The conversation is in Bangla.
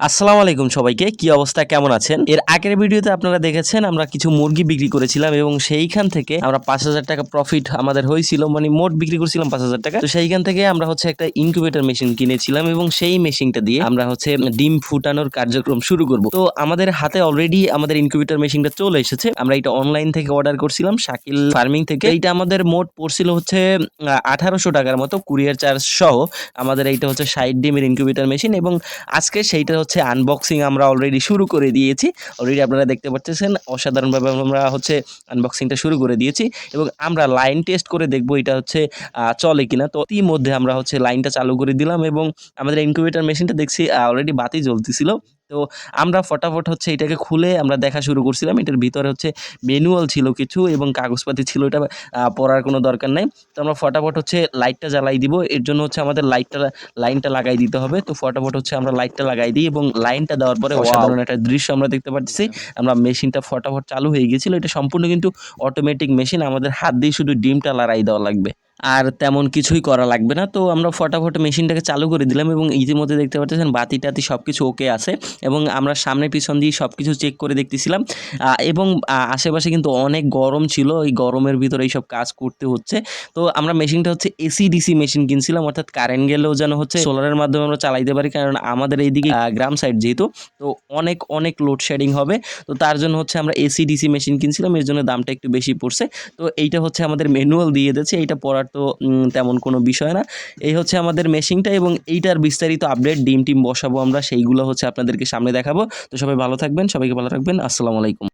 আসসালামু আলাইকুম সবাইকে, কি অবস্থা, কেমন আছেন? এর আগের ভিডিওতে আপনারা দেখেছেন আমরা কিছু মুরগি বিক্রি করেছিলাম এবং সেইখান থেকে আমরা ৫,০০০ টাকা প্রফিট আমাদের হয়েছিল, মানে মোট বিক্রি করেছিলাম ৫,০০০ টাকা। তো সেইখান থেকে আমরা হচ্ছে একটা ইনকিউবেটর মেশিন কিনেছিলাম এবং সেই মেশিনটা দিয়ে আমরা হচ্ছে ডিম ফুটানোর কার্যক্রম শুরু করব। তো আমাদের হাতে অলরেডি আমাদের ইনকিউবেটর মেশিনটা চলে এসেছে। আমরা এটা অনলাইন থেকে অর্ডার করছিলাম শাকিল ফার্মিং থেকে। এইটা আমাদের মোট পড়ছিল হচ্ছে ১৮০০ টাকার মতো, কুরিয়ার চার্জ সহ। আমাদের এইটা হচ্ছে ৬০ ডিমের ইনকিউবেটর মেশিন এবং আজকে সেইটা হচ্ছে আনবক্সিং আমরা অলরেডি শুরু করে দিয়েছি। অলরেডি আপনারা দেখতে পাচ্ছেন অসাধারণভাবে আমরা হচ্ছে আনবক্সিংটা শুরু করে দিয়েছি এবং আমরা লাইন টেস্ট করে দেখব এটা হচ্ছে চলে কিনা। তো ইতিমধ্যে আমরা হচ্ছে লাইনটা চালু করে দিলাম এবং আমাদের ইনকিউবেটর মেশিনটা দেখছি অলরেডি বাতি জ্বলতেছিল। তো আমরা ফটাফট হচ্ছে এটাকে খুলে আমরা দেখা শুরু করছিলাম। এটার ভিতরে হচ্ছে ম্যানুয়াল ছিল কিছু এবং কাগজপাতি ছিল, এটা পড়ার কোনো দরকার নাই। তো আমরা ফটাফট হচ্ছে লাইটটা জ্বালাই দিব। এর জন্য হচ্ছে আমাদের লাইনটা লাগাই দিতে হবে। তো ফটাফট হচ্ছে আমরা লাইটটা লাগাই দিই এবং লাইনটা দেওয়ার পরে অসাধারণ একটা দৃশ্য আমরা দেখতে পাচ্ছি। আমরা মেশিনটা ফটাফট চালু হয়ে গিয়েছিল। এটা সম্পূর্ণ কিন্তু অটোমেটিক মেশিন। আমাদের হাত দিয়ে শুধু ডিমটা লড়াই দেওয়া লাগবে, আর তেমন কিছুই করা লাগবে না। তো আমরা ফটাফট মেশিনটাকে চালু করে দিলাম এবং ইতিমধ্যে দেখতে পাচ্ছেন বাতি টাতি সব কিছু ওকে আছে এবং আমরা সামনে পিছন দিয়ে সব কিছু চেক করে দেখতেছিলাম এবং আশেপাশে কিন্তু অনেক গরম ছিল। এই গরমের ভিতরে এইসব কাজ করতে হচ্ছে। তো আমরা মেশিনটা হচ্ছে এসি ডিসি মেশিন কিনছিলাম, অর্থাৎ কারেন্ট গেলেও যেন হচ্ছে সোলারের মাধ্যমে আমরা চালাইতে পারি, কারণ আমাদের এইদিকে গ্রাম সাইড যেহেতু, তো অনেক লোডশেডিং হবে। তো তার জন্য হচ্ছে আমরা এসি ডিসি মেশিন কিনছিলাম, এর জন্য দামটা একটু বেশি পড়ছে। তো এইটা হচ্ছে আমাদের ম্যানুয়াল দিয়ে দিয়েছে, এইটা পড়ার তো তেমন কোনো বিষয় না। এই হচ্ছে আমাদের মেশিনটা এবং এইটার বিস্তারিত আপডেট ডিম টিম বসাবো আমরা, সেইগুলো হচ্ছে আপনাদেরকে সামনে দেখাবো। তো সবাই ভালো থাকবেন, সবাইকে ভালো রাখবেন। আসসালামু আলাইকুম।